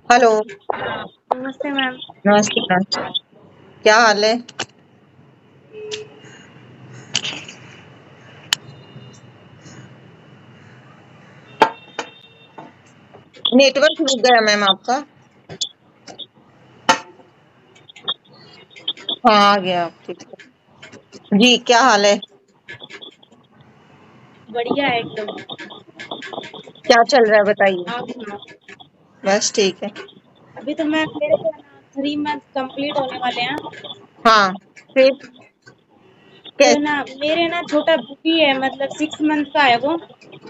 Hello. नमस्ते ma'am. नमस्ते ma'am. क्या हाल है? नेटवर्क रुक गया मैम आपका। हाँ, आ गया। ठीक है जी, क्या हाल है? बढ़िया है एकदम। क्या चल रहा है बताइए। आप सुनाओ। बस ठीक है। अभी तो मैम मेरे को ना 3 मंथ कंप्लीट होने वाले हैं। हाँ, फिर तो कैसे? ना मेरे ना छोटा बेबी है, मतलब 6 मंथ का है वो।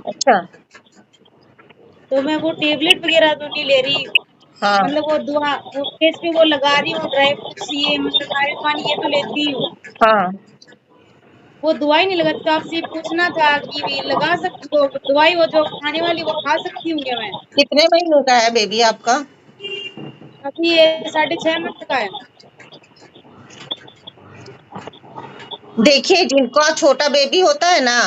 अच्छा। तो मैं वो टेबलेट वगैरह तो नहीं ले रही। हाँ। मतलब वो दुआ वो फेस पे वो लगा रही हूँ, ड्राई फ्रूट्स ये मतलब नारियल पानी ये तो लेती हूँ। हाँ। वो दवाई नहीं लगाती, तो आपसे पूछना था कि भी लगा सकती हो दवाई, वो जो खाने वाली वो खा सकती हूँ क्या मैं? कितने महीनों का है बेबी आपका? अभी ये 6.5 मंथ का है। देखिए, जिनका छोटा बेबी होता है ना,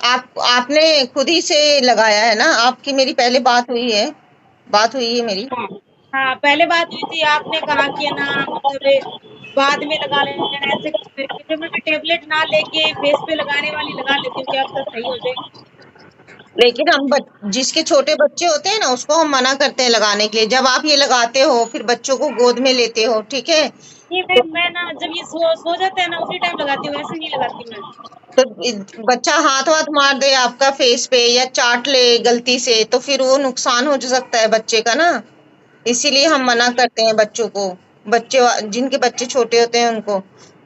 आपने खुद ही से लगाया है ना? आपकी मेरी पहले बात हुई है मेरी। हाँ, हाँ, पहले बात हुई थी, आपने कहा कि है ना मतलब बाद में लगा लेना, ऐसे कुछ करके फिर मैं टेबलेट ना लेके फेस पे लगाने वाली लगा लेती हूँ, क्या पता सही हो जाए। लेकिन जिसके छोटे बच्चे होते हैं ना, उसको हम मना करते हैं लगाने के लिए। जब आप ये लगाते हो, फिर बच्चों को गोद में लेते हो, ठीक है? नहीं तो, मैं ना जब ये सो जाते हैं ना उसी टाइम लगाती हूँ, ऐसे नहीं लगाती मैं। बच्चा हाथ वाथ मार दे आपका फेस पे या चाट ले गलती से, तो फिर वो नुकसान हो सकता है बच्चे का ना। इसीलिए हम मना करते हैं बच्चों को। जिनके बच्चे छोटे होते हैं उनको।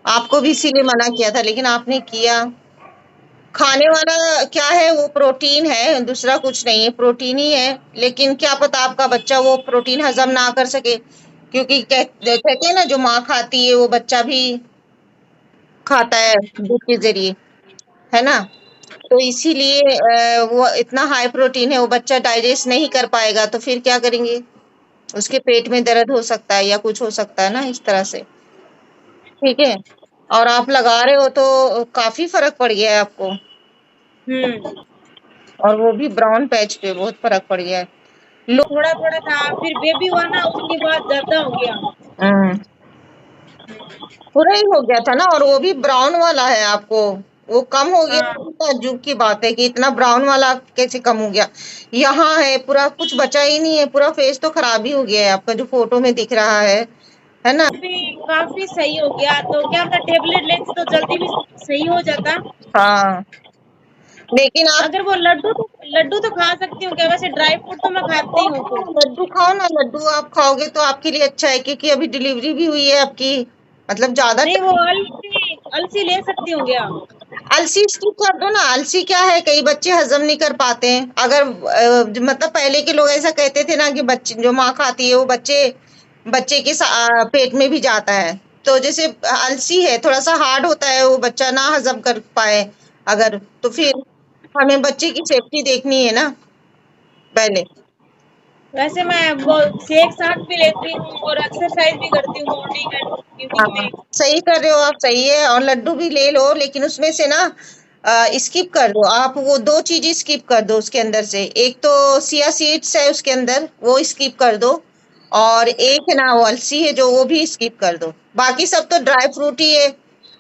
आपको भी इसीलिए मना किया था, लेकिन आपने किया। खाने वाला क्या है? वो प्रोटीन है, दूसरा कुछ नहीं है, प्रोटीन ही है। लेकिन क्या पता आपका बच्चा वो प्रोटीन हजम ना कर सके, क्योंकि कहते हैं ना, जो माँ खाती है वो बच्चा भी खाता है दूध के जरिए, है ना? तो इसीलिए वो इतना हाई प्रोटीन है, वो बच्चा डाइजेस्ट नहीं कर पाएगा, तो फिर क्या करेंगे? उसके पेट में दर्द हो सकता है या कुछ हो सकता है ना, इस तरह से। ठीक है। और आप लगा रहे हो तो काफी फर्क पड़ गया है आपको। हम्म। और वो भी ब्राउन पैच पे बहुत फर्क पड़ गया है। लो। थोड़ा थोड़ा था, फिर बेबी हुआ ना उसके बाद ज्यादा हो गया। हम्म, पूरा ही हो गया था ना, और वो भी ब्राउन वाला है आपको। वो कम हो गया हाँ। तो ताज्जुब की बात है कि इतना ब्राउन वाला कैसे कम हो गया। यहाँ है, पूरा कुछ बचा ही नहीं है, पूरा फेस तो खराब ही हो गया है आपका, जो फोटो में दिख रहा है ना? अभी काफी सही हो गया, तो क्या पता टेबलेट लेती तो जल्दी भी सही हो जाता। हाँ, लेकिन आप अगर वो लड्डू तो खा सकती हूँ क्या? वैसे ड्राई फ्रूट तो मैं खाती हूँ फिर। लड्डू खाओ ना। लड्डू आप खाओगे तो आपके लिए अच्छा है, क्योंकि अभी डिलीवरी भी हुई है आपकी। मतलब ज्यादा नहीं वो अलसी अलसी ले सकती हूँ क्या? अलसी स्किप कर दो ना। अलसी क्या है, कई बच्चे हजम नहीं कर पाते हैं। अगर मतलब पहले के लोग ऐसा कहते थे ना कि बच्चे जो माँ खाती है वो बच्चे बच्चे के पेट में भी जाता है। तो जैसे अलसी है, थोड़ा सा हार्ड होता है, वो बच्चा ना हजम कर पाए अगर, तो फिर हमें बच्चे की सेफ्टी देखनी है ना पहले। वैसे मैं वो शेक साथ भी लेती हूँ और एक्सरसाइज भी करती हूँ मॉर्निंग एंड इवनिंग हाँ, में। सही कर रहे हो आप, सही है। और लड्डू भी ले लो, लेकिन उसमें से ना स्किप कर दो आप। वो दो चीजें स्किप कर दो उसके अंदर से। एक तो सिया सीड्स है उसके अंदर, वो स्किप कर दो। और एक है ना, वो अलसी है जो, वो भी स्किप कर दो। बाकी सब तो ड्राई फ्रूट ही है।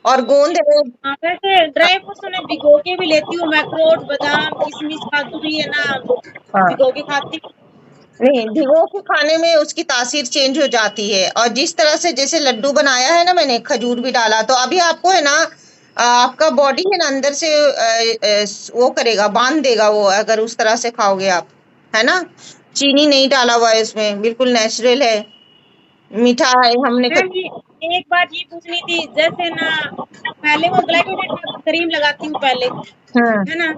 और गोंद है। हाँ, वैसे ड्राई फ्रूट्स तो मैं भिगो के भी लेती हूँ, मैं अखरोट बादाम किशमिश काजू भी है ना हाँ, भिगो के खाती हूँ। नहीं, भिगो के खाने में उसकी तासीर चेंज हो जाती है। और जिस तरह से जैसे लड्डू बनाया है ना मैंने, खजूर भी डाला, तो अभी आपको है ना, आपका बॉडी है ना अंदर से वो करेगा, बांध देगा वो, अगर उस तरह से खाओगे आप, है ना? चीनी नहीं डाला हुआ है उसमें, बिल्कुल नेचुरल है। मीठा है हमने मैम ये एक बात ये पूछनी थी, जैसे ना पहले वो ग्लाइकोडेट क्रीम लगाती हूँ पहले, हम्म, है ना?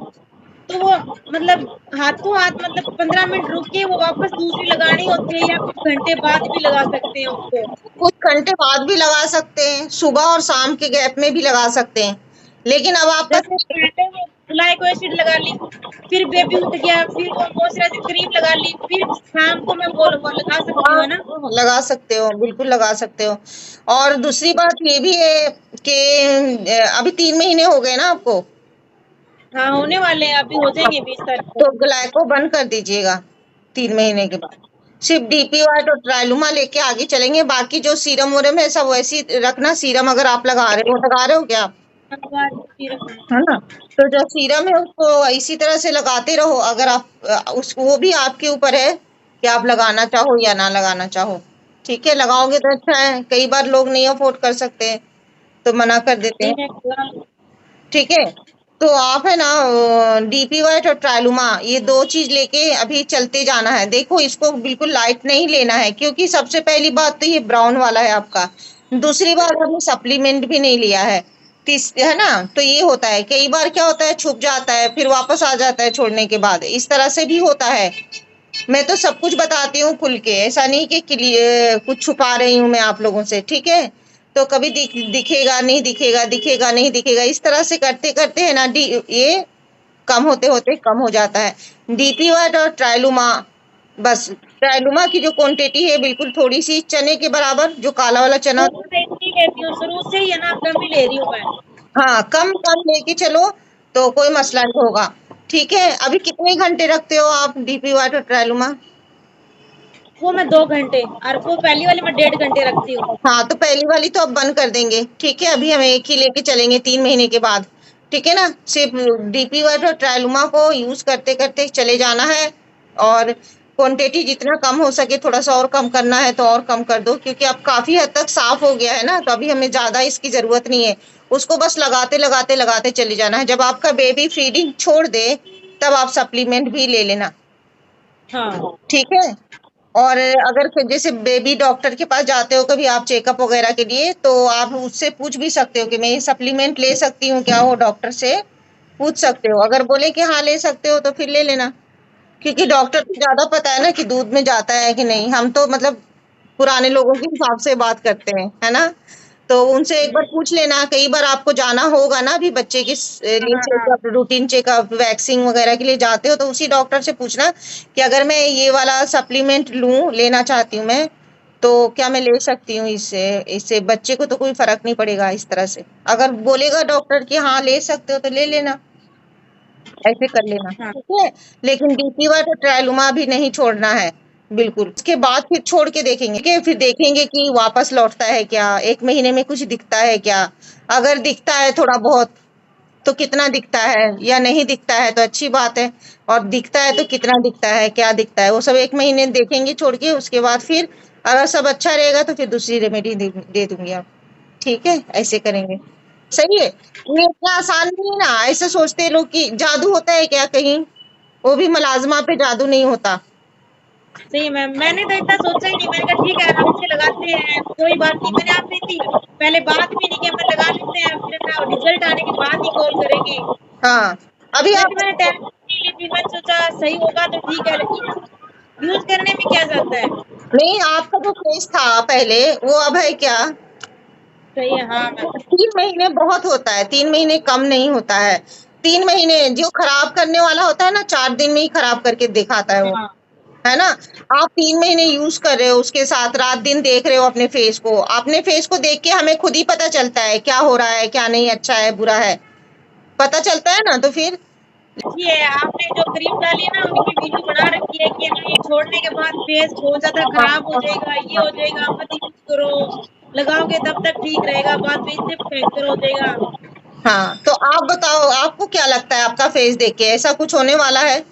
तो वो मतलब हाथों हाथ मतलब 15 मिनट रुक के वो वापस दूसरी लगानी होती है या कुछ घंटे बाद भी लगा सकते हैं उसको? कुछ घंटे बाद भी लगा सकते हैं, सुबह और शाम के गैप में भी लगा सकते हैं। लेकिन अब आपका जैसे पहले वो ग्लाइको एसिड लगा ली, फिर बेबी उठ गया, फिर वो मॉइस्चराइजिंग क्रीम लगा ली, फिर शाम को मैं वो लगा सकती हूँ, हाँ, है ना? लगा सकते हो, बिल्कुल लगा सकते हो। और दूसरी बात ये भी है कि अभी 3 महीने हो गए ना आपको। हाँ, होने वाले हैं, अभी हो जाएंगे 20 तारीख को। तो ग्लाइको बंद कर दीजिएगा 3 महीने के बाद। सिर्फ डीपी वाइट और ट्राइलुमा लेके आगे चलेंगे। बाकी जो सीरम वोरम है सब वैसे ही रखना। सीरम अगर आप लगा रहे हो क्या आप? है ना? तो जो सीरम है उसको इसी तरह से लगाते रहो। अगर आप वो भी आपके ऊपर है कि आप लगाना चाहो या ना लगाना चाहो। ठीक है, लगाओगे तो अच्छा है। कई बार लोग नहीं अफोर्ड कर सकते तो मना कर देते नहीं हैं। मैं ठीक है, तो आप है ना डीपी वाइट और ट्राइलुमा ये दो चीज लेके अभी चलते जाना है। देखो इसको बिल्कुल लाइट नहीं लेना है, क्योंकि सबसे पहली बात तो ये ब्राउन वाला है आपका। दूसरी बात आपने सप्लीमेंट भी नहीं लिया है। है ना? तो ये होता है, कई बार क्या होता है छुप जाता है फिर वापस आ जाता है छोड़ने के बाद, इस तरह से भी होता है। मैं तो सब कुछ बताती हूँ खुल के, ऐसा नहीं कि कुछ छुपा रही हूँ मैं आप लोगों से। ठीक है, तो कभी दिखेगा नहीं दिखेगा, दिखेगा नहीं दिखेगा, इस तरह से करते करते है ना ये कम होते होते कम हो जाता है। डीपी वाइट और ट्राइलुमा, बस ट्राइलुमा की जो क्वांटिटी है बिल्कुल थोड़ी सी चने के बराबर, जो काला वाला चना। वो तो मैं इतनी लेती हूँ शुरू से ही है ना, कम ही ले रही हूँ मैं। हाँ, कम कम लेके चलो तो कोई मसला नहीं होगा। ठीक है, अभी कितने घंटे रखते हो आप डीपी वाइट और ट्राइलुमा? वो मैं 2 घंटे, और वो पहली वाली मैं 1.5 घंटे रखती हूँ। हाँ, तो पहली वाली तो अब बंद कर देंगे। ठीक है, अभी हम एक ही लेके चलेंगे 3 महीने के बाद। ठीक है ना? सिर्फ डीपी वर्ट और ट्रायलुमा को यूज करते करते चले जाना है। और क्वांटिटी जितना कम हो सके थोड़ा सा और कम करना है तो और कम कर दो, क्योंकि अब काफी हद तक साफ हो गया है ना, तो अभी हमें ज्यादा इसकी जरूरत नहीं है। उसको बस लगाते लगाते लगाते चले जाना है। जब आपका बेबी फीडिंग छोड़ दे तब आप सप्लीमेंट भी ले लेना। हाँ ठीक है, और अगर फिर जैसे बेबी डॉक्टर के पास जाते हो कभी आप चेकअप वगैरह के लिए, तो आप उससे पूछ भी सकते हो कि मैं ये सप्लीमेंट ले सकती हूँ क्या, वो डॉक्टर से पूछ सकते हो। अगर बोले कि हाँ ले सकते हो तो फिर ले लेना, क्योंकि डॉक्टर को ज्यादा पता है ना कि दूध में जाता है कि नहीं। हम तो मतलब पुराने लोगों के हिसाब से बात करते हैं, है ना? तो उनसे एक बार पूछ लेना। कई बार आपको जाना होगा ना अभी बच्चे के लिए हाँ हाँ। चेकअप, रूटीन चेकअप, वैक्सीन वगैरह के लिए जाते हो, तो उसी डॉक्टर से पूछना कि अगर मैं ये वाला सप्लीमेंट लेना चाहती हूँ मैं, तो क्या मैं ले सकती हूँ इससे? इससे बच्चे को तो कोई फर्क नहीं पड़ेगा इस तरह से। अगर बोलेगा डॉक्टर कि हाँ ले सकते हो तो ले लेना, ऐसे कर लेना। हाँ ठीक है, लेकिन डीपीवा तो ट्रायलुमा भी नहीं छोड़ना है बिल्कुल। उसके बाद फिर छोड़ के देखेंगे कि फिर देखेंगे कि वापस लौटता है क्या, 1 महीने में कुछ दिखता है क्या। अगर दिखता है थोड़ा बहुत तो कितना दिखता है, या नहीं दिखता है तो अच्छी बात है। और दिखता है तो कितना दिखता है, क्या दिखता है, वो सब 1 महीने देखेंगे छोड़ के। उसके बाद फिर अगर सब अच्छा रहेगा तो फिर दूसरी रेमेडी दे दूंगी आप। ठीक है, ऐसे करेंगे। सही है। ये इतना आसान नहीं है ना, ऐसे सोचते हैं लोग कि जादू होता है क्या कहीं, वो भी मुलाजमा पे जादू नहीं होता। सही है मैम, मैंने तो इतना सोचा ही नहीं। मैंने कहा ठीक है आराम से लगाते हैं, कोई बात नहीं। मैंने आपसे इतनी पहले बात भी नहीं की, मैं लगा लेते हैं फिर ना रिजल्ट आने के बाद ही कॉल करेंगे। हाँ, अभी वैसे आप मैंने टेस्ट नहीं ली थी, मैंने सोचा सही होगा तो ठीक है, लेकिन यूज करने में क्या जाता है। नहीं, आपका जो फेस था पहले वो अब है क्या? सही है हाँ मैम। 3 महीने बहुत होता है, 3 महीने कम नहीं होता है। 3 महीने जो खराब करने वाला होता है ना, 4 दिन में ही खराब करके दिखाता है वो। हाँ है ना? आप 3 महीने यूज कर रहे हो, उसके साथ रात दिन देख रहे हो अपने फेस को। अपने फेस को देख के हमें खुद ही पता चलता है क्या हो रहा है, क्या नहीं, अच्छा है बुरा है, पता चलता है ना। तो फिर अच्छी है, आपने जो क्रीम डाली है ना उनकी वीडियो बना रखी है कि ना ये छोड़ने के बाद फेस बहुत ज्यादा खराब हो जाएगा, ये हो जाएगा, मत यूज करो, लगाओगे तब तक ठीक रहेगा, बाद में इससे भयंकर हो जाएगा। हाँ, तो आप बताओ आपको क्या लगता है आपका फेस देख के ऐसा कुछ होने वाला है?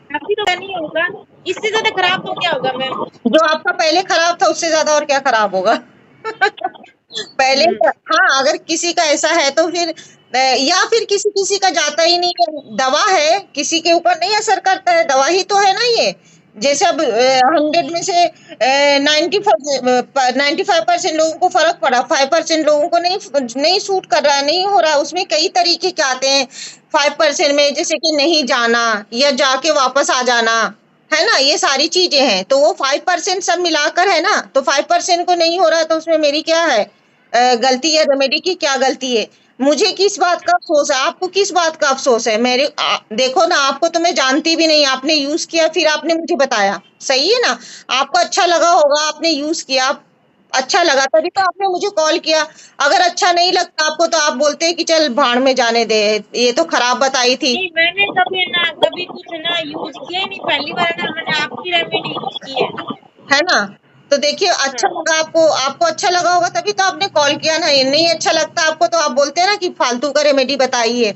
काफी तो नहीं होगा, इससे ज्यादा खराब तो क्या होगा मैम। जो आपका पहले खराब था उससे ज्यादा और क्या खराब होगा? पहले हम्म। हाँ, अगर किसी का ऐसा है तो फिर या फिर किसी किसी का जाता ही नहीं है। दवा है, किसी के ऊपर नहीं असर करता है, दवा ही तो है ना ये। जैसे अब 100 में से 95% लोगों को फर्क पड़ा, 5% लोगों को नहीं नहीं सूट कर रहा है, नहीं हो रहा। उसमें कई तरीके के आते हैं 5% में, जैसे कि नहीं जाना या जाके वापस आ जाना, है ना, ये सारी चीजें हैं। तो वो 5% सब मिलाकर है ना, तो 5% को नहीं हो रहा है तो उसमें मेरी क्या है गलती है, रेमेडी की क्या गलती है? मुझे किस बात का अफसोस है, आपको किस बात का अफसोस है? देखो ना, आपको तो मैं जानती भी नहीं, आपने यूज किया फिर आपने मुझे बताया। सही है ना? आपको अच्छा लगा होगा, आपने यूज किया, अच्छा लगा तभी तो आपने मुझे कॉल किया। अगर अच्छा नहीं लगता आपको तो आप बोलते कि चल भाड़ में जाने दे, ये तो खराब बताई थी। नहीं मैंने कभी ना कभी कुछ ना यूज किया ही नहीं, पहली बार ना मैंने आपकी रेमेडी यूज की है। है ना? तो देखिए अच्छा हाँ लगा आपको, आपको अच्छा लगा होगा तभी तो आपने कॉल किया ना। ये नहीं अच्छा लगता आपको तो आप बोलते हैं ना कि फालतू का रेमेडी बताइए।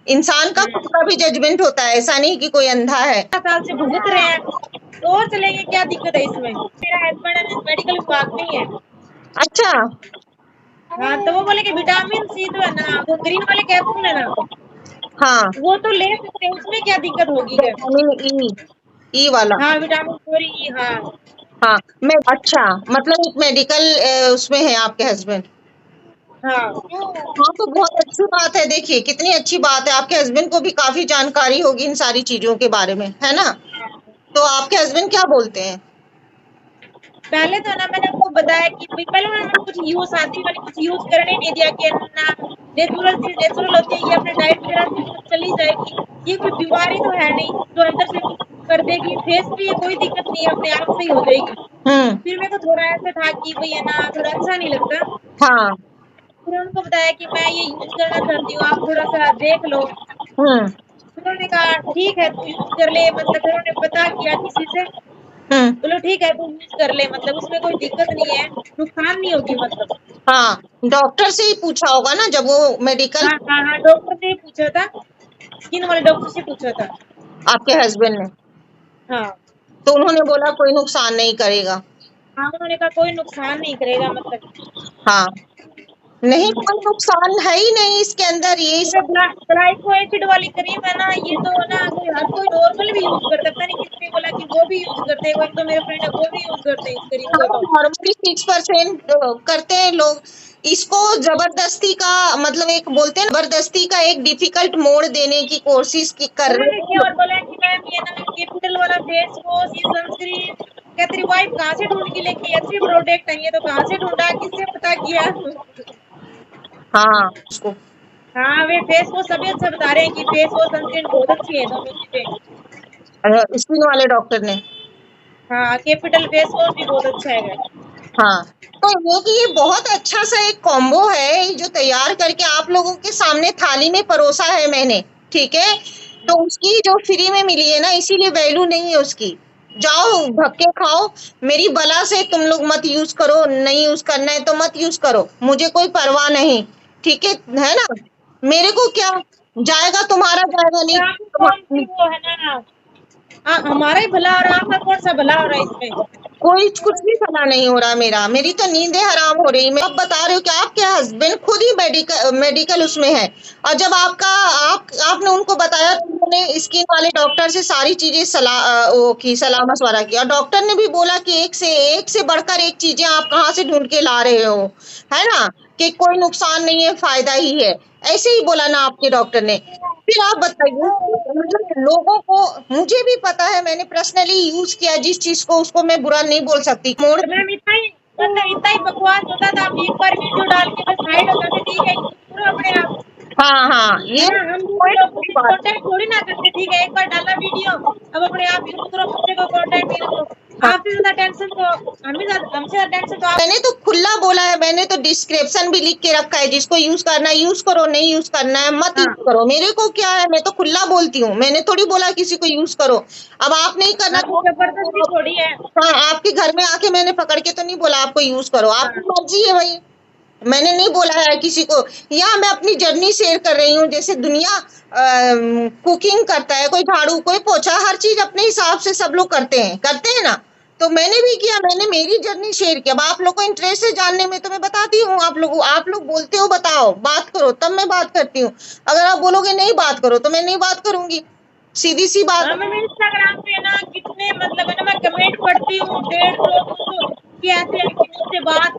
इंसान का खुद का भी जजमेंट होता है, ऐसा नहीं कि कोई अंधा है। 4 साल से भुगत रहे हैं तो और चलेंगे, क्या दिक्कत है इसमें? मेरा हस्बैंड मेडिकल विभाग में ही है। अच्छा। हाँ तो वो बोले कि विटामिन सी तो है ना, वो ग्रीन वाले कैप्सूल है ना, हाँ, वो तो ले सकते हैं, उसमें क्या दिक्कत होगी क्या? विटामिन ई वाला। हाँ विटामिन सी, हाँ हाँ, मैं अच्छा, मतलब एक मेडिकल उसमें है आपके हस्बैंड। हाँ। हाँ, तो बहुत अच्छी बात है। देखिए कितनी अच्छी बात है, आपके हस्बैंड को भी काफी जानकारी होगी इन सारी चीजों के बारे में, है ना? तो आपके हस्बैंड क्या बोलते हैं? पहले तो ना मैंने उनको बताया कि पहले उन्होंने कुछ यूज शादी वाली कुछ यूज करने ही नहीं दिया कि ना नेचुरल चीज नेचुरल होती है, ये अपने डाइट वगैरह से सब चली जाएगी, ये कोई बीमारी तो है नहीं जो अंदर से कुछ कर देगी, फेस पे ये कोई दिक्कत नहीं है, अपने आप से ही हो जाएगी। हम्म। फिर मेरे को थोड़ा ऐसा था कि भई है ना थोड़ा अच्छा नहीं लगता। हाँ। फिर उनको बताया कि मैं ये यूज करना चाहती हूँ, आप थोड़ा-सा देख लो। हम्म। फिर उन्होंने कहा ठीक है तू यूज कर ले, मतलब फिर उन्होंने पता किया किसी से, हम्म। बोलो ठीक है तू यूज कर ले, मतलब उसमें कोई दिक्कत नहीं है, नुकसान नहीं होगी मतलब। हाँ, डॉक्टर से ही पूछा होगा ना जब वो मेडिकल। हाँ हाँ हाँ, डॉक्टर से ही पूछा था, स्किन वाले डॉक्टर से पूछा था। आपके हस्बैंड ने हाँ तो उन्होंने बोला कोई नुकसान नहीं करेगा। हाँ, उन्होंने कहा कोई नुकसान नहीं करेगा मतलब। हाँ, नहीं कोई नुकसान है ही नहीं इसके अंदर, ये जैसे सब। ग्लाइको एसिड वाली क्रीम है ना, ये तो ना कोई हर कोई नॉर्मल भी यूज करता है, पता नहीं किसने बोला कि वो भी यूज करते हैं, वो एक तो मेरे फ्रेंड है वो भी यूज करते हैं इस क्रीम को तो। नॉर्मली 6% करते हैं लोग इसको। जबरदस्ती का मतलब एक बोलते हैं ना, जबरदस्ती का एक डिफिकल्ट मोड़ देने की कोशिश की कर रहे उन्होंने हैं क्या और लोग। बोला कि मैम ये ना कैपिटल वाला फेस वॉश, ये सनस्क्रीन, क्या तेरी वाइफ कहाँ से ढूंढ के लेके, अच्छे प्रोडक्ट है ये तो, कहाँ से ढूंढा, किससे पता किया? हाँ उसको। हाँ वे फेस वॉश सभी अच्छा बता रहे हैं कि फेस वॉश सनस्क्रीन बहुत अच्छी है दोनों चीजें। स्किन वाले डॉक्टर ने। हाँ कैपिटल फेस वॉश भी बहुत अच्छा है। हाँ, तो ये बहुत अच्छा सा एक कॉम्बो है जो तैयार करके आप लोगों के सामने थाली में परोसा है मैंने, ठीक है? तो उसकी जो फ्री में मिली है ना, इसीलिए वैल्यू नहीं है उसकी। जाओ धक्के खाओ, मेरी बला से तुम लोग मत यूज करो, नहीं यूज करना है तो मत यूज करो, मुझे कोई परवाह नहीं, ठीक है ना? मेरे को क्या जाएगा, तुम्हारा जाएगा नहीं आप कौन सी वो है ना, हमारा ही भला हो रहा है, आपका कौन सा भला हो रहा है इसमें? कोई कुछ भी भला नहीं हो रहा मेरा, मेरी तो नींदें हराम हो रही। मैं अब बता रही हूँ कि आपके हस्बैंड खुद ही मेडिकल उसमें है, और जब आपने उनको बताया तो उन्होंने स्किन वाले डॉक्टर से सारी चीजें सलाह मशवरा किया, और डॉक्टर ने भी बोला कि एक से बढ़कर एक चीजें आप कहाँ से ढूंढ के ला रहे हो, है ना? कि कोई नुकसान नहीं है, फायदा ही है, ऐसे ही बोला ना आपके डॉक्टर ने। फिर आप बताइए, मतलब लोगों को, मुझे भी पता है, मैंने पर्सनली यूज किया जिस चीज को, उसको मैं बुरा नहीं बोल सकती। मोड़ तो मैम इतना ही मतलब इतना ही बकवास होता था, आप एक बार वीडियो डाल के बस हाइड हो जाते, ठीक है यूज करो अपने आप, हाँ हाँ, है ये ना? हम कोई दूसरे लोगों बड़ी की बात है। कांटेक्ट थोड़ी ना करते, ठीक है? एक बार डाला वीडियो, अब अपने आप यूज करो, दूसरे को कांटेक्ट नहीं रखो। हाँ, आपसे ज्यादा टेंशन तो हमसे ज्यादा टेंशन तो आप। मैंने तो खुला बोला है, मैंने तो डिस्क्रिप्शन भी लिख के रखा है, जिसको यूज करना है यूज करो, नहीं यूज करना है मत यूज हाँ करो, मेरे को क्या है, मैं तो खुला बोलती हूँ, मैंने थोड़ी बोला किसी को यूज करो। अब आप नहीं करना हाँ, तो तो जबरदस्ती थोड़ी है। हाँ, आपके घर में आके मैंने पकड़ के तो नहीं बोला आपको यूज करो, आपकी हाँ मर्जी है भाई। मैंने नहीं बोला है किसी को। यहाँ मैं अपनी जर्नी शेयर कर रही हूँ, जैसे दुनिया कुकिंग करता है, कोई झाड़ू कोई पोछा, हर चीज अपने हिसाब से सब लोग करते हैं ना? तो मैंने भी किया, मैंने मेरी जर्नी शेयर किया। अब आप लोग को इंटरेस्ट है जानने में तो मैं बताती हूँ, आप लोग बोलते हो बताओ बात करो तब मैं बात करती हूँ। अगर आप बोलोगे नहीं बात करो तो मैं नहीं बात करूंगी, सीधी सी बात हाँ, है। मैं इंस्टाग्राम पे ना कितने मतलब है ना, मैं कमेंट पढ़ती हूँ 150-200 कि ऐसे है कि मुझसे बात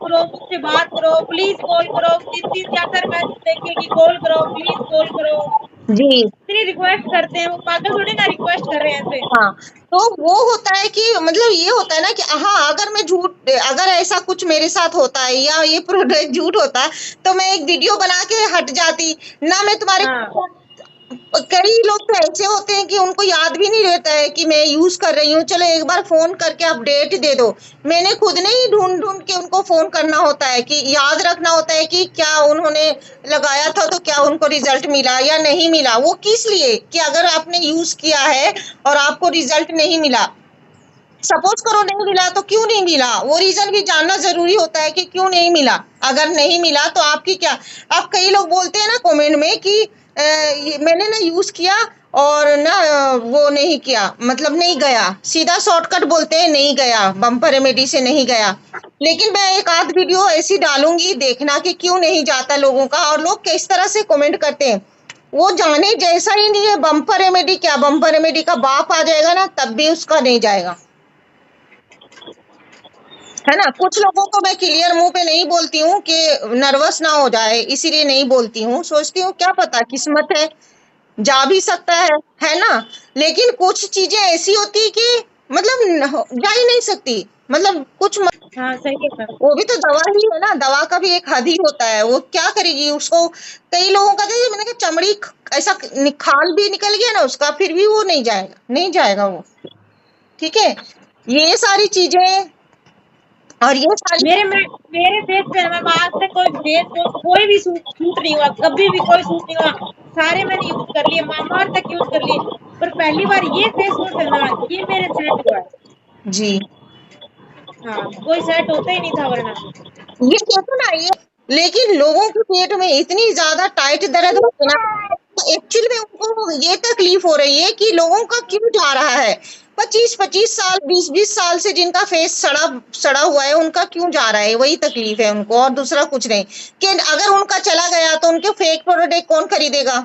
करो, प्लीज कॉल करो, 30-30 4-4 मैसेज देखिए कि कॉल करो, प्लीज कॉल करो। जी। इतनी रिक्वेस्ट करते हैं, वो पागल थोड़ी ना रिक्वेस्ट कर रहे हैं ऐसे। हाँ, तो वो होता है कि मतलब ये होता है ना कि हाँ, अगर ऐसा कुछ मेरे साथ होता है या ये प्रोडक्ट झूठ होता तो मैं एक वीडियो बना के हट जाती ना। मैं तुम्हारे हाँ कई लोग तो ऐसे होते हैं कि उनको याद भी नहीं रहता है कि मैं यूज कर रही हूँ, चलो एक बार फोन करके अपडेट दे दो। मैंने खुद ने ही ढूंढ ढूंढ के उनको फोन करना होता है, कि याद रखना होता है कि क्या उन्होंने लगाया था तो क्या उनको रिजल्ट मिला या नहीं मिला। वो किस लिए कि अगर आपने यूज किया है और आपको रिजल्ट नहीं मिला सपोज करो नहीं मिला तो क्यों नहीं मिला, वो रीजन भी जानना जरूरी होता है कि क्यों नहीं मिला। अगर नहीं मिला तो आपकी क्या, अब कई लोग बोलते हैं ना कमेंट में कि मैंने ना यूज किया और ना वो नहीं किया, मतलब नहीं गया, सीधा शॉर्टकट बोलते हैं नहीं गया, बम्पर रेमेडी से नहीं गया। लेकिन मैं एक आध वीडियो ऐसी डालूंगी, देखना कि क्यों नहीं जाता लोगों का, और लोग किस तरह से कमेंट करते हैं। वो जाने जैसा ही नहीं है। बम्पर रेमेडी क्या, बम्पर रेमेडी का बाप आ जाएगा ना तब भी उसका नहीं जाएगा, है ना। कुछ लोगों को मैं क्लियर मुंह पे नहीं बोलती हूँ कि नर्वस ना हो जाए, इसीलिए नहीं बोलती हूँ, सोचती हूँ क्या पता किस्मत है, जा भी सकता है ना। लेकिन कुछ चीजें ऐसी होती कि मतलब जा ही नहीं सकती, मतलब कुछ हाँ सही है मैम। वो भी तो दवा ही है ना, दवा का भी एक हद ही होता है, वो क्या करेगी उसको। कई लोगों का जैसे मैंने कहा चमड़ी ऐसा खाल भी निकल गया ना उसका, फिर भी वो नहीं जाएगा, नहीं जाएगा वो। ठीक है, ये सारी चीजें और ये सारी मेरे फेस पे मैम आज तक कोई फेस को कोई भी सूट नहीं हुआ, कभी भी कोई सूट नहीं हुआ। सारे मैंने यूज कर लिए, मामा तक यूज कर लिए, पर पहली बार ये फेस वॉश है ना, ये मेरे सेट हुआ है। जी, हाँ, कोई सेट होता ही नहीं था वरना। ये कहते ना ये, लेकिन लोगों के पेट में इतनी ज्यादा टाइट दर्द होती है ना, एक्चुअली में उनको ये तकलीफ हो रही है कि लोगों का क्यों जा रहा है। 25-25 साल 20-20 साल से जिनका फेस सड़ा सड़ा हुआ है उनका क्यों जा रहा है, वही तकलीफ है उनको, और दूसरा कुछ नहीं। कि अगर उनका चला गया तो उनके फेक प्रोडक्ट कौन खरीदेगा,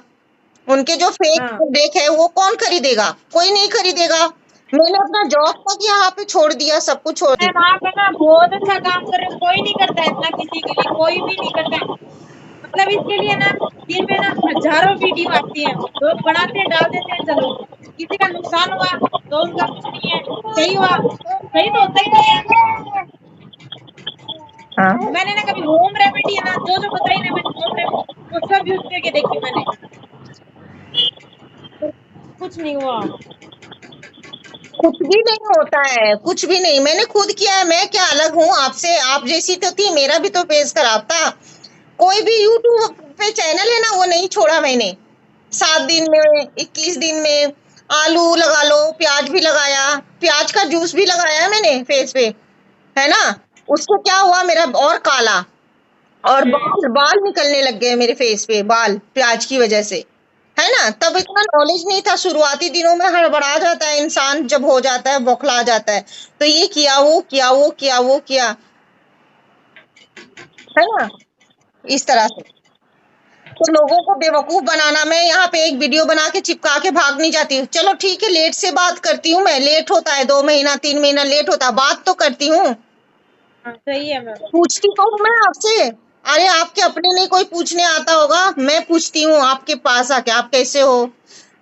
उनके जो फेक हाँ प्रोडक्ट है वो कौन खरीदेगा, कोई नहीं खरीदेगा। मैंने अपना जॉब तक यहाँ पे छोड़ दिया, सब कुछ छोड़ मैम, दिया। आप है ना बहुत अच्छा काम कर रहे हो, कोई नहीं करता है इतना किसी के लिए, कोई भी नहीं करता है। मतलब इसके लिए ना दिन में ना हजारों वीडियो आती हैं, लोग बनाते हैं डाल देते हैं, चलो किसी का नुकसान हुआ तो उनका कुछ नहीं है, सही हुआ सही तो होता ही नहीं है। हाँ, मैंने ना कभी होम रेमेडी है ना जो बताई ना, मैंने होम रेमेडी वो सब यूज करके देखी मैंने, कुछ नहीं हुआ। कुछ भी नहीं होता है, कुछ भी नहीं, मैंने खुद किया है। मैं क्या अलग हूँ आपसे, आप जैसी तो थी, मेरा भी तो फेस खराब था। कोई भी यूट्यूब पे चैनल है ना वो नहीं छोड़ा मैंने। 7 दिन में 21 दिन में आलू लगा लो, प्याज भी लगाया, प्याज का जूस भी लगाया है मैंने फेस पे, है ना। उससे क्या हुआ, मेरा और काला और बाल बाल निकलने लग गए मेरे फेस पे, बाल प्याज की वजह से, है ना। तब इतना नॉलेज नहीं था, शुरुआती दिनों में हड़बड़ा जाता है इंसान, जब हो जाता है बौखला जाता है, तो ये किया वो किया वो किया वो किया, है ना, इस तरह से। तो लोगों को बेवकूफ बनाना, मैं यहाँ पे एक वीडियो बना के चिपका के भाग नहीं जाती हूँ। चलो ठीक है, लेट से बात करती हूँ मैं, लेट होता है 2 महीना 3 महीना लेट होता है, बात तो करती हूँ, हाँ सही है मैम। पूछती तो हूँ मैं आपसे। अरे आपके अपने नहीं कोई पूछने आता होगा, मैं पूछती हूँ आपके पास आके, आप कैसे हो,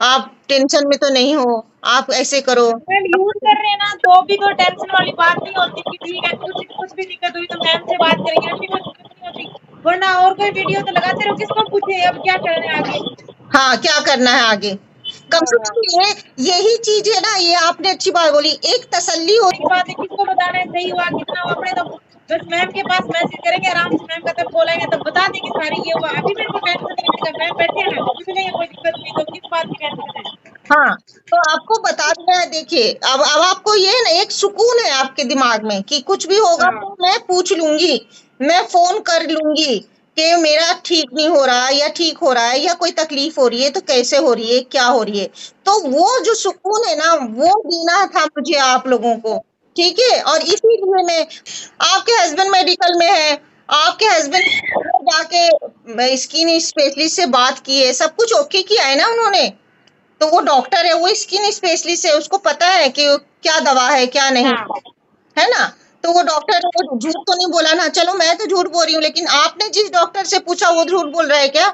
आप टेंशन में तो नहीं हो, आप ऐसे करो। मैम यूज कर रहे हैं ना तो भी कोई टेंशन वाली बात नहीं होती कि ठीक है कुछ भी दिक्कत हुई तो मैम से बात करेंगे, ऐसी कोई दिक्कत नहीं होती। वरना और कोई वीडियो तो लगाते रहो, किसको पूछे अब क्या करना है आगे। हाँ, क्या करना है आगे, कम से कम ये यही चीज है ना, ये आपने अच्छी बात बोली, एक तसल्ली हो। एक बात है, किसको बताना है सही हुआ कितना हुआ, अपने तो बस मैम के पास मैसेज करेंगे आराम से, मैम का तब बोलेंगे तब बता देंगे सारी ये हुआ। अभी मेरे को टेंशन नहीं है, मैम बैठे हैं कुछ नहीं है, कोई दिक्कत नहीं, तो किस बात की टेंशन है। हाँ, तो आपको बता दिया है, देखिए अब आपको ये ना एक सुकून है आपके दिमाग में कि कुछ भी होगा हाँ तो मैं पूछ लूंगी, मैं फोन कर लूंगी कि मेरा ठीक नहीं हो रहा या ठीक हो रहा है, या कोई तकलीफ हो रही है तो कैसे हो रही है, क्या हो रही है। तो वो जो सुकून है ना, वो देना था मुझे आप लोगों को, ठीक है। और इसीलिए मैं, आपके हस्बैंड मेडिकल में है, आपके हस्बैंड जाके स्किन स्पेशलिस्ट से बात की है, सब कुछ ओके किया है ना उन्होंने, तो वो डॉक्टर है, वो स्किन स्पेशलिस्ट है, उसको पता है कि क्या दवा है क्या नहीं, हाँ है ना। तो वो डॉक्टर, वो झूठ तो नहीं बोला ना, चलो मैं तो झूठ बोल रही हूँ, लेकिन आपने जिस डॉक्टर से पूछा वो झूठ बोल रहा है क्या,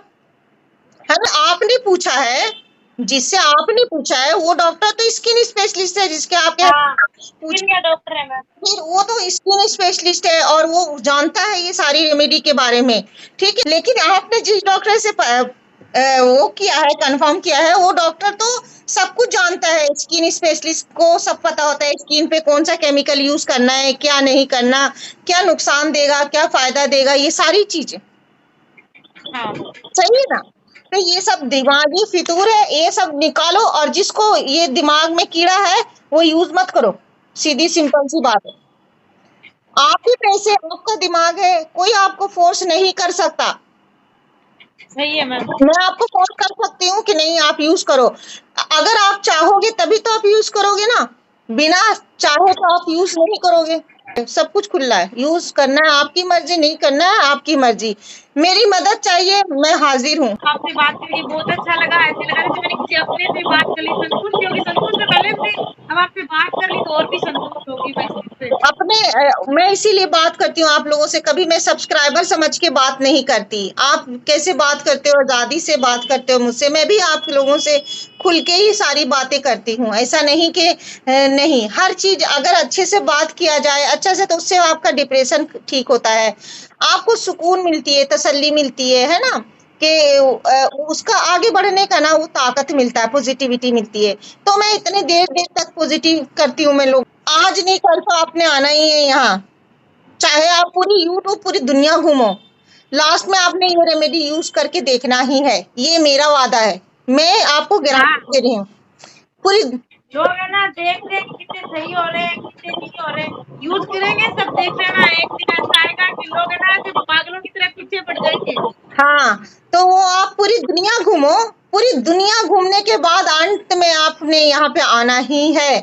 है ना। आपने पूछा है, जिससे आपने पूछा है वो डॉक्टर तो स्किन स्पेशलिस्ट है, जिसके आपके हाँ पूछ, स्किन का डॉक्टर है मैम। फिर वो तो स्किन स्पेशलिस्ट है और वो जानता है ये सारी रेमेडी के बारे में, ठीक है। लेकिन आपने जिस डॉक्टर से वो किया है, कंफर्म किया है, वो डॉक्टर तो सब कुछ जानता है, स्किन स्पेशलिस्ट को सब पता होता है स्किन पे कौन सा केमिकल यूज करना है, क्या नहीं करना, क्या नुकसान देगा क्या फायदा देगा, ये सारी चीजें, हाँ सही है ना। तो ये सब दिमागी फितूर है, ये सब निकालो, और जिसको ये दिमाग में कीड़ा है वो यूज मत करो, सीधी सिंपल सी बात है। आप ही पैसे, आपका दिमाग है, कोई आपको फोर्स नहीं कर सकता। सही है मैम। मैं आपको फोर्स कर सकती हूँ कि नहीं आप यूज करो, अगर आप चाहोगे तभी तो आप यूज करोगे ना, बिना चाहे तो आप यूज नहीं करोगे। सब कुछ खुला है, यूज करना है आपकी मर्जी, नहीं करना है आपकी मर्जी। मेरी मदद चाहिए, मैं हाजिर हूँ। आपसे बात करके बहुत अच्छा लगा। ऐसे लगा जैसे मैंने किसी अपने से बात कर ली, संतुष्टि होगी। संतुष्ट तो पहले से, अब आपसे बात कर ली तो और भी संतुष्ट होगी मैं इस चीज से। अपने मैं इसीलिए बात करती हूँ आप लोगों से, कभी मैं सब्सक्राइबर समझ के बात नहीं करती। आप कैसे बात करते हो, आजादी से बात करते हो मुझसे, मैं भी आप लोगों से खुल के ही सारी बातें करती हूँ। ऐसा नहीं कि नहीं, हर चीज अगर अच्छे से बात किया जाए अच्छा से, तो उससे आपका डिप्रेशन ठीक होता है, आपको सुकून मिलती है, तसल्ली मिलती है ना, कि उसका आगे बढ़ने का ना वो ताकत मिलता है, पॉजिटिविटी मिलती है। तो मैं इतने देर देर तक पॉजिटिव करती हूँ मैं लोग। आज नहीं कल तो आपने आना ही है यहाँ, चाहे आप पूरी यूट्यूब पूरी दुनिया घूमो, लास्ट में आपने ये रेमेडी यूज करके देखना ही है, ये मेरा वादा है, मैं आपको हाँ, गारंटी दे रही हूँ पूरी। लोग है ना देख रहे हैं कि कितने सही हो रहे हैं, कितने नहीं हो रहे। यूज करेंगे सब देख लेना, एक दिन ऐसा आएगा कि लोग है ना ऐसे पागलों की तरह पीछे पड़ जाएंगे। हाँ, तो वो आप पूरी दुनिया घूमो, पूरी दुनिया घूमने के बाद अंत में आपने यहाँ पे आना ही है,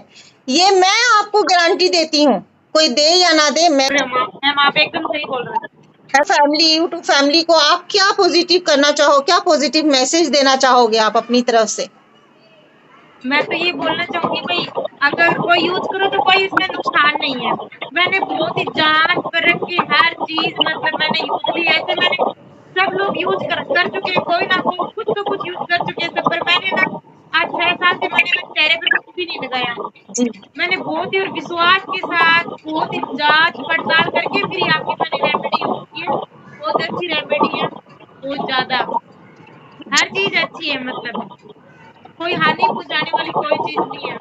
ये मैं आपको गारंटी देती हूँ, कोई दे या ना दे। मैं मैम आप एकदम सही बोल रहे हैं। फैमिली, यूट्यूब फैमिली को आप क्या पॉजिटिव करना चाहो, क्या पॉजिटिव मैसेज देना चाहोगे आप अपनी तरफ से? मैं तो ये बोलना चाहूंगी भाई, अगर कोई यूज करो तो कोई इसमें नुकसान नहीं है। मैंने बहुत ही जांच परख के हर चीज मतलब मैंने यूज ली। ऐसे मैंने सब लोग यूज कर चुके हैं, कोई ना कोई कुछ तो कुछ यूज कर चुके हैं सब, पर मैंने ना आज 6 साल से मैंने ना चेहरे पर कुछ भी नहीं लगाया। जी मैंने बहुत ही और विश्वास के साथ बहुत ही जांच पड़ताल करके फिर यहाँ की मैंने रेमेडी यूज की है। बहुत अच्छी रेमेडी है, बहुत ज्यादा हर चीज अच्छी है, मतलब कोई हानि पहुंचाने वाली कोई चीज नहीं है,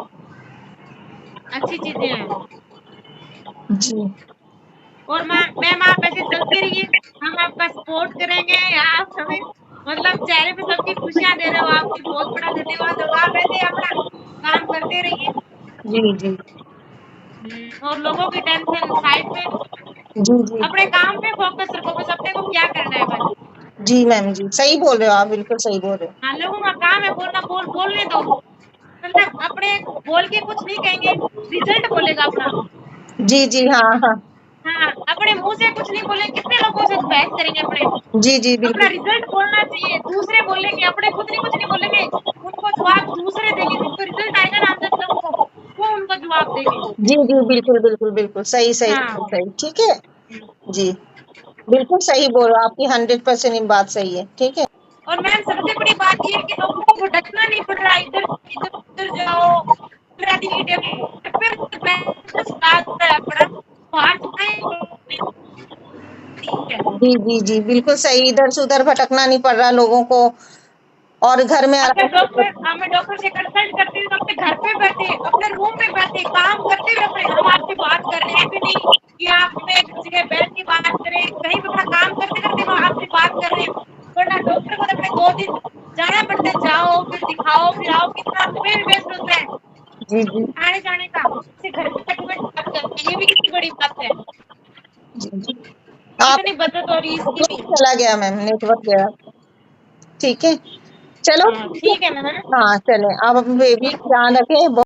अच्छी चीजें हैं। जी और मैम आप ऐसे चलते रहिए, हम आपका सपोर्ट करेंगे। आप हमें मतलब चेहरे पे सबकी खुशियां दे रहे हो, आपकी बहुत बड़ा धन्यवाद होगा। आप ऐसे अपना काम करते रहिए। जी जी और लोगों की टेंशन साइड में, जी जी अपने काम पे फोकस रखो, बस अपने को क्या करना है बस। जी मैम जी, सही बोल रहे हो आप, बिल्कुल सही बोल रहे हाँ, लोगों का काम है बोलना, बोलने दो, मतलब अपने बोल के कुछ नहीं कहेंगे, रिजल्ट बोलेगा अपना। हो। जी जी हाँ हाँ। हाँ, अपने मुंह से कुछ नहीं बोले, कितने लोगों से बहस करेंगे अपने, जी जी अपना बिल्कुल। रिजल्ट बोलना चाहिए। दूसरे बोलेंगे, अपने खुद नहीं कुछ नहीं बोलेंगे, उनको जवाब दूसरे देंगे, जिनको रिजल्ट आएगा ना अंदर से उनको, वो उनको जवाब देंगे। जी जी बिल्कुल बिल्कुल बिल्कुल सही सही हाँ। सही, ठीक है। जी बिल्कुल सही बोल रहे हो, आपकी 100% बात सही है, ठीक है। और मैम सबसे बड़ी बात ये है कि लोगों को भटकना नहीं पड़ रहा, इधर इधर उधर जाओ, जी जी जी बिल्कुल सही, इधर से उधर भटकना नहीं पड़ रहा लोगों को, और घर में आराम से। हमें डॉक्टर से कंसल्ट करते हैं तो अपने घर पे बैठे, अपने रूम में बैठे, काम करते हुए अपने हम आपसे बात कर रहे हैं, भी नहीं कि आप हमें एक जगह बैठ के बात करें, कहीं भी अपना काम करते करते हम आपसे बात कर रहे हैं। वरना डॉक्टर को अपने 2 दिन जाना पड़ता है, जाओ फिर दिखाओ फिर आओ, कितना रुपये भी वेस्ट होता है जी जी आने जाने का। इससे घर पे बैठे बैठे बात करते हैं, ये भी कितनी बड़ी बात है। जी जी। आप कितनी बचत हो रही है इसकी भी। चला गया मैम, नेटवर्क गया, ठीक है, चलो हाँ ठीक ठीक है है। मैम। हाँ चले, आप अपने बेबी ठीक। ध्यान रखें।